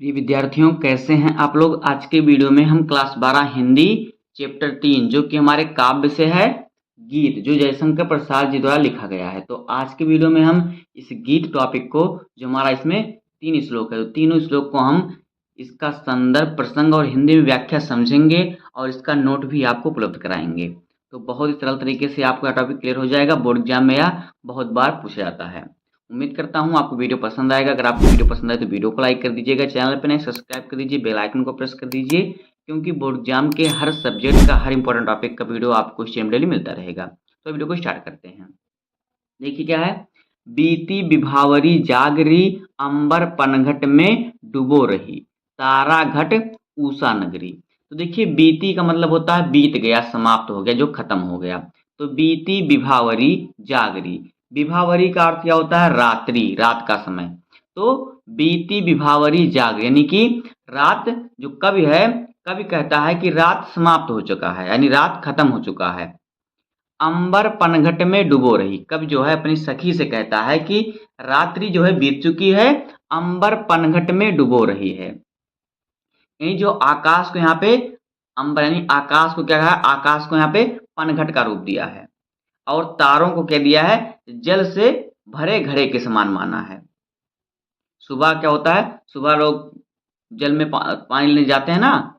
जी विद्यार्थियों, कैसे हैं आप लोग। आज के वीडियो में हम क्लास 12 हिंदी चैप्टर 3 जो कि हमारे काव्य से है गीत, जो जयशंकर प्रसाद जी द्वारा लिखा गया है। तो आज के वीडियो में हम इस गीत टॉपिक को, जो हमारा इसमें 3 श्लोक है, तो तीनों श्लोक को हम इसका संदर्भ, प्रसंग और हिंदी में व्याख्या समझेंगे और इसका नोट भी आपको उपलब्ध कराएंगे। तो बहुत ही सरल तरीके से आपको यह टॉपिक क्लियर हो जाएगा। बोर्ड एग्जाम में यह बहुत बार पूछा जाता है। उम्मीद करता हूँ आपको वीडियो पसंद आएगा। अगर आपको वीडियो पसंद आए तो वीडियो को लाइक कर दीजिएगा, चैनल पर नए सब्सक्राइब कर दीजिए, बेल आइकन को प्रेस कर दीजिए, क्योंकि बोर्ड एग्जाम के हर सब्जेक्ट का, हर इंपॉर्टेंट टॉपिक का वीडियो आपको इस चैनल डेली मिलता रहेगा। तो वीडियो को स्टार्ट करते हैं। देखिए क्या है, बीती विभावरी जागरी, अंबर पनघट में डुबो रही, तारा घट ऊषा नगरी। तो देखिए बीती का मतलब होता है बीत गया, समाप्त हो गया, जो खत्म हो गया। तो बीती विभावरी जागरी, विभावरी का अर्थ क्या होता है, रात्रि, रात का समय। तो बीती विभावरी जाग, यानी कि रात जो कवि है, कवि कहता है कि रात समाप्त हो चुका है, यानी रात खत्म हो चुका है। अंबर पनघट में डुबो रही, कवि जो है अपनी सखी से कहता है कि रात्रि जो है बीत चुकी है, अंबर पनघट में डुबो रही है। यानी जो आकाश को यहाँ पे, अंबर यानी आकाश को क्या है, आकाश को यहाँ पे पनघट का रूप दिया है, और तारों को क्या दिया है, जल से भरे घड़े के समान माना है। सुबह क्या होता है, सुबह लोग जल में पानी लेने जाते हैं ना,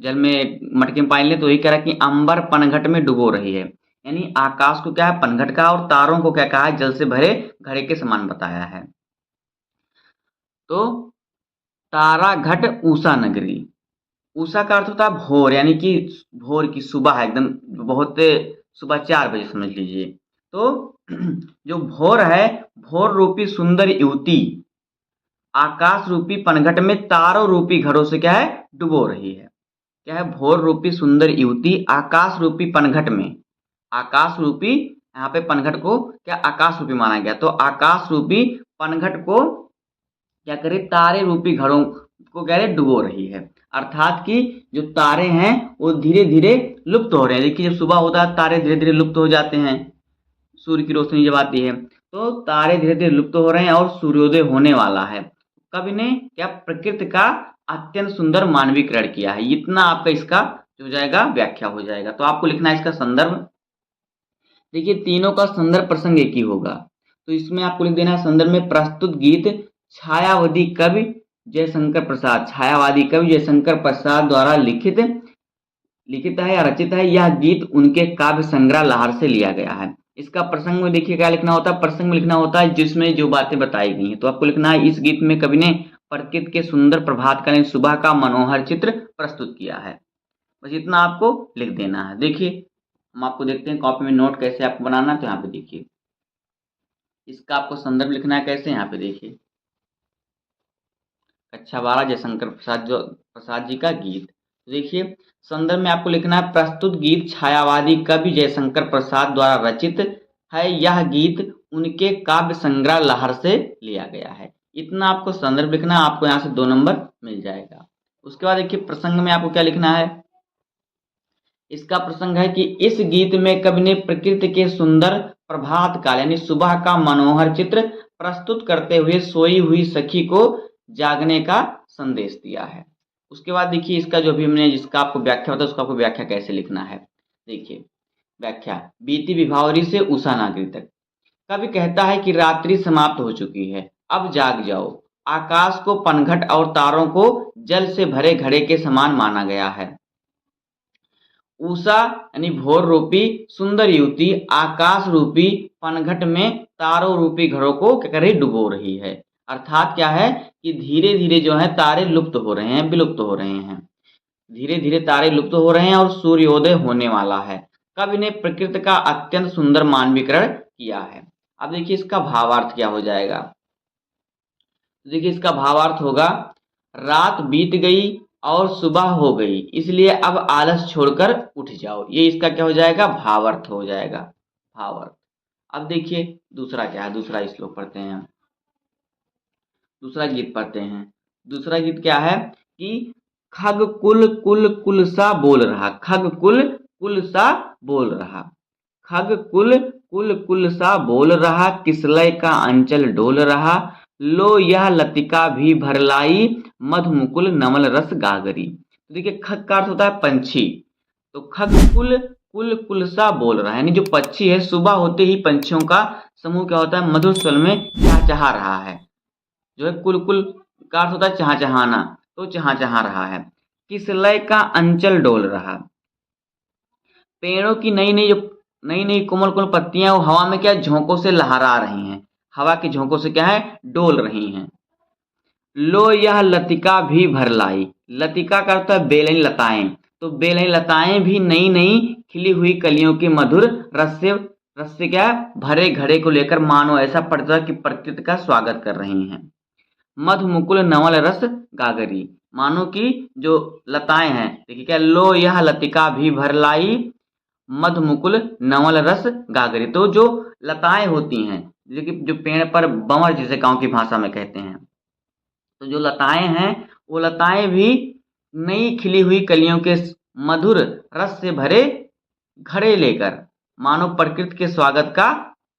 जल में मटके में पानी ले, तो यही कह रहा है कि अंबर पनघट में डुबो रही है। यानी आकाश को क्या है, पनघट का, और तारों को क्या कहा है, जल से भरे घड़े के समान बताया है। तो तारा घट ऊषा नगरी, ऊषा का अर्थ होता है भोर, यानी कि भोर की, सुबह है एकदम, बहुत सुबह 4 बजे समझ लीजिए। तो जो भोर है, भोर रूपी सुंदर युवती आकाश रूपी पनघट में तारों रूपी घरों से क्या है, डुबो रही है। क्या है, भोर रूपी सुंदर युवती आकाश रूपी पनघट में, आकाश रूपी, यहाँ पे पनघट को क्या आकाश रूपी माना गया, तो आकाश रूपी पनघट को क्या करे, तारे रूपी घरों को कह रहे डुबो रही है। अर्थात कि जो तारे हैं वो धीरे धीरे लुप्त हो रहे हैं। देखिए जब सुबह होता है तारे धीरे धीरे लुप्त हो जाते हैं, सूर्य की रोशनी जब आती है तो तारे धीरे धीरे लुप्त हो रहे हैं और सूर्योदय होने वाला है। कवि ने क्या प्रकृति का अत्यंत सुंदर मानवीकरण किया है। इतना आपका इसका जो हो जाएगा, व्याख्या हो जाएगा। तो आपको लिखना है इसका संदर्भ। देखिए तीनों का संदर्भ प्रसंग एक ही होगा, तो इसमें आपको लिख देना है संदर्भ में प्रस्तुत गीत छायावादी कवि जयशंकर प्रसाद, छायावादी कवि जयशंकर प्रसाद द्वारा लिखित है या रचित है। यह गीत उनके काव्य संग्रह लहर से लिया गया है। इसका प्रसंग में देखिए क्या लिखना होता है, प्रसंग में लिखना होता है जिसमें जो बातें बताई गई हैं। तो आपको लिखना है इस गीत में कवि ने प्रकृति के सुंदर प्रभातकालीन सुबह का मनोहर चित्र प्रस्तुत किया है। बस इतना आपको लिख देना है। देखिए हम आपको देखते हैं कॉपी में नोट कैसे आपको बनाना है। तो यहाँ पे देखिए इसका आपको संदर्भ लिखना है कैसे, यहाँ पे देखिए कक्षा 12 जयशंकर प्रसाद जी का गीत। तो देखिए संदर्भ में आपको लिखना है प्रस्तुत गीत छायावादी कवि जयशंकर प्रसाद द्वारा रचित है। यह गीत उनके काव्य संग्रह लहर से लिया गया है। इतना आपको संदर्भ लिखना है, आपको यहाँ से 2 नंबर मिल जाएगा। उसके बाद देखिए प्रसंग में आपको क्या लिखना है, इसका प्रसंग है कि इस गीत में कवि ने प्रकृति के सुंदर प्रभात काल यानी सुबह का मनोहर चित्र प्रस्तुत करते हुए सोई हुई सखी को जागने का संदेश दिया है। उसके बाद देखिए इसका जो भी हमने जिसका आपको व्याख्या होता है उसका आपको व्याख्या कैसे लिखना है। देखिए व्याख्या, बीती विभावरी से उषा नागरी तक। कवि कहता है कि रात्रि समाप्त हो चुकी है, अब जाग जाओ। आकाश को पनघट और तारों को जल से भरे घड़े के समान माना गया है। उषा यानी भोर रूपी सुंदर युवती आकाश रूपी पनघट में तारों रूपी घरों को क्या कर रही, डुबो रही है। अर्थात क्या है कि धीरे धीरे जो है तारे लुप्त हो रहे हैं, विलुप्त हो रहे हैं, धीरे धीरे तारे लुप्त हो रहे हैं और सूर्योदय होने वाला है। कवि ने प्रकृति का अत्यंत सुंदर मानवीकरण किया है। अब देखिए इसका भावार्थ क्या हो जाएगा। देखिए इसका भावार्थ होगा, रात बीत गई और सुबह हो गई, इसलिए अब आलस छोड़कर उठ जाओ। ये इसका क्या हो जाएगा, भावार्थ हो जाएगा, भावार्थ। अब देखिए दूसरा क्या है, दूसरा श्लोक पढ़ते हैं, दूसरा गीत पढ़ते हैं। दूसरा गीत क्या है कि खग कुल कुल कुल सा बोल रहा, खग कुल कुल सा बोल रहा, खग कुल कुल कुल सा बोल रहा, किसलय का अंचल डोल रहा, लो यह लतिका भी भरलाई, मधु मुकुल नवल रस गागरी। तो देखिए खग का अर्थ होता है पंछी, तो खग कुल कुल कुलसा बोल रहा है, यानी जो पक्षी है सुबह होते ही पंछियों का समूह क्या होता है, मधुर स्वर में चहचहा रहा है। जो है कुल कुल का अर्थ होता है चहचहाना, तो चहचहा रहा है। किसलय का अंचल डोल रहा, पेड़ों की नई नई कोमल कोमल पत्तियां वो हवा में क्या झोंकों से लहरा रही हैं, हवा के झोंकों से क्या है डोल रही हैं। लो यह लतिका भी भर लाई, लतिका का अर्थ है बेलनी लताएं, तो बेलनी लताएं भी नई नई खिली हुई कलियों के मधुर रस से क्या है भरे घड़े को लेकर मानो ऐसा पड़ता है कि प्रकृति का स्वागत कर रही हैं। मधु मुकुल नवल रस गागरी, मानो कि जो लताएं हैं, देखिए क्या लो यह लतिका भी भर लाई, मधु मुकुल नवल रस गागरी, तो जो लताएं होती हैं जो पेड़ पर बंवर जिसे गांव की भाषा में कहते हैं, तो जो लताएं हैं वो लताएं भी नई खिली हुई कलियों के मधुर रस से भरे घड़े लेकर मानो प्रकृति के स्वागत का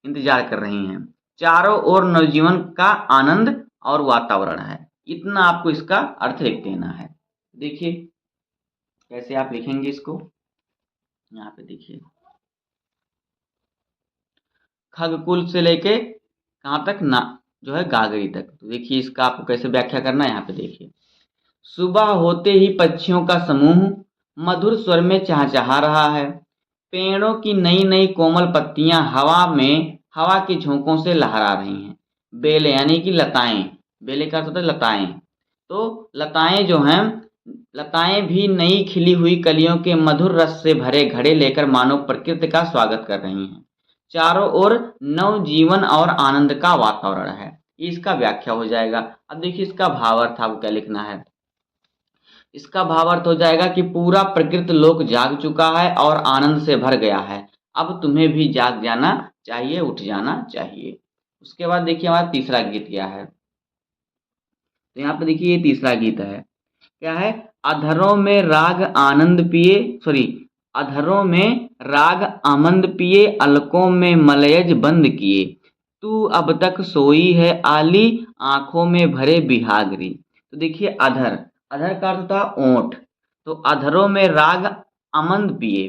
इंतजार कर रही हैं। चारों ओर नवजीवन का आनंद और वातावरण है। इतना आपको इसका अर्थ लिख देना है। देखिए कैसे आप लिखेंगे इसको, यहाँ पे देखिए खगकुल से लेके कहाँ तक ना जो है गागरी तक, तो देखिए इसका आपको कैसे व्याख्या करना है। यहाँ पे देखिए सुबह होते ही पक्षियों का समूह मधुर स्वर में चहचहा रहा है, पेड़ों की नई नई कोमल पत्तियां हवा के झोंकों से लहरा रही हैं। बेले यानी कि लताएं, बेले का अर्थ होता है लताएं, तो लताएं जो हैं लताएं भी नई खिली हुई कलियों के मधुर रस से भरे घड़े लेकर मानव प्रकृति का स्वागत कर रही हैं। चारों ओर नव जीवन और आनंद का वातावरण है। इसका व्याख्या हो जाएगा। अब देखिए इसका भावार्थ आपको क्या लिखना है। इसका भावार्थ हो जाएगा कि पूरा प्रकृति लोक जाग चुका है और आनंद से भर गया है, अब तुम्हें भी जाग जाना चाहिए, उठ जाना चाहिए। उसके बाद देखिए हमारा तीसरा गीत क्या है, तो यहाँ पे देखिए ये तीसरा गीत है, क्या है, अधरों में राग आनंद पिए, अधरों में राग आमंद पिए, अलकों में मलयज बंद किए, तू अब तक सोई है आली, आंखों में भरे बिहागरी। तो देखिए अधर, अधर का अर्थ होता है ओंठ, तो अधरों में राग आमंद पिए,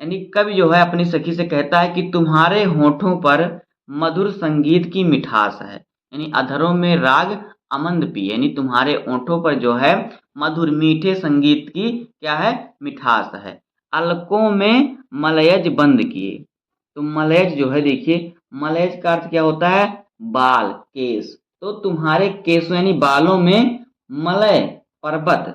यानी कवि जो है अपनी सखी से कहता है कि तुम्हारे होठों पर मधुर संगीत की मिठास है, यानी अधरों में राग आमंद पिए, यानी तुम्हारे ओंठों पर जो है मधुर मीठे संगीत की क्या है मिठास है। अलकों में मलयज बंद किए, तो मलयज जो है देखिए मलयज का अर्थ क्या होता है बाल केस, तो तुम्हारे केसों यानी बालों में मलय पर्वत,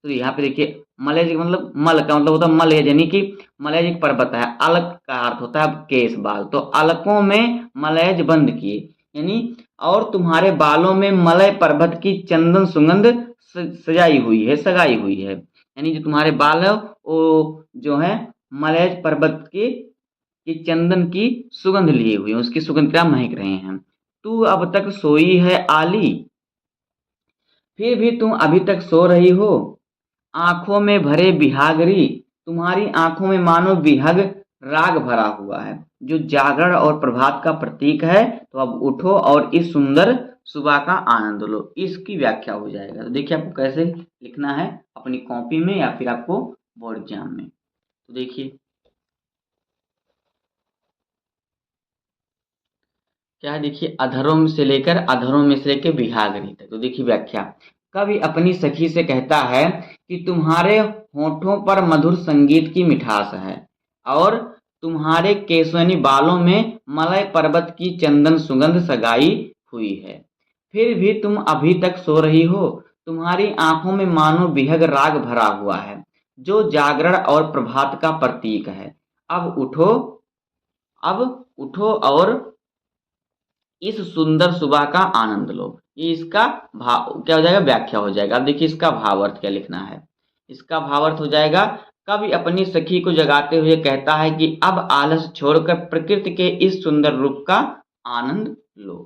तो यहाँ पे देखिए मलयज मतलब मल का मतलब होता है मलयज, यानी कि मलयज एक पर्वत है, अलक का अर्थ होता है केस बाल, तो अलकों में मलयज बंद किए, यानी और तुम्हारे बालों में मलय पर्वत की चंदन सुगंध सजाई हुई है, सगाई हुई है, यानी जो तुम्हारे बाल है वो जो है मलयज पर्वत की चंदन की सुगंध लिए हुए हैं, उसकी सुगंध क्या महक रहे हैं। तू अब तक सोई है आली, फिर भी तुम अभी तक सो रही हो, आंखों में भरे बिहागरी, तुम्हारी आंखों में मानो बिहग राग भरा हुआ है, जो जागरण और प्रभात का प्रतीक है, तो अब उठो और इस सुंदर सुबह का आनंद लो। इसकी व्याख्या हो जाएगा। तो देखिए आपको कैसे लिखना है अपनी कॉपी में या फिर आपको बोर्ड एग्जाम में, तो देखिए क्या है, देखिए अधरों से लेकर बिहागरी तक, तो देखिए व्याख्या, कवि अपनी सखी से कहता है कि तुम्हारे होठों पर मधुर संगीत की मिठास है और तुम्हारे केसों यानी बालों में मलय पर्वत की चंदन सुगंध सगाई हुई है, फिर भी तुम अभी तक सो रही हो, तुम्हारी आंखों में मानो बिहग राग भरा हुआ है, जो जागरण और प्रभात का प्रतीक है, अब उठो और इस सुंदर सुबह का आनंद लो। ये इसका भाव क्या हो जाएगा, व्याख्या हो जाएगा। अब देखिए इसका भावार्थ क्या लिखना है। इसका भावार्थ हो जाएगा, कवि अपनी सखी को जगाते हुए कहता है कि अब आलस छोड़कर प्रकृति के इस सुंदर रूप का आनंद लो।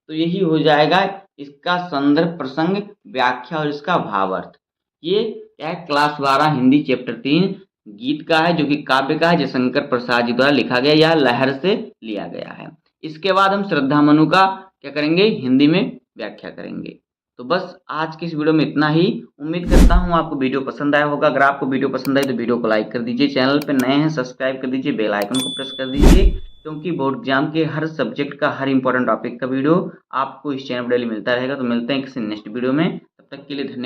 तो यही हो जाएगा इसका संदर्भ, प्रसंग, व्याख्या और इसका भावार्थ। ये क्या है, क्लास 12 हिंदी चैप्टर 3 गीत का है, जो कि काव्य का है, जयशंकर प्रसाद जी द्वारा लिखा गया या लहर से लिया गया है। इसके बाद हम श्रद्धा मनु का क्या करेंगे, हिंदी में व्याख्या करेंगे। तो बस आज की इस वीडियो में इतना ही। उम्मीद करता हूँ आपको वीडियो पसंद आया होगा। अगर आपको वीडियो पसंद आई तो वीडियो को लाइक कर दीजिए, चैनल पे नए हैं सब्सक्राइब कर दीजिए, बेल आइकन को प्रेस कर दीजिए, क्योंकि बोर्ड एग्जाम के हर सब्जेक्ट का हर इंपॉर्टेंट टॉपिक का वीडियो आपको इस चैनल पर डेली मिलता रहेगा। तो मिलते हैं किसी नेक्स्ट वीडियो में, तब तक के लिए धन्यवाद।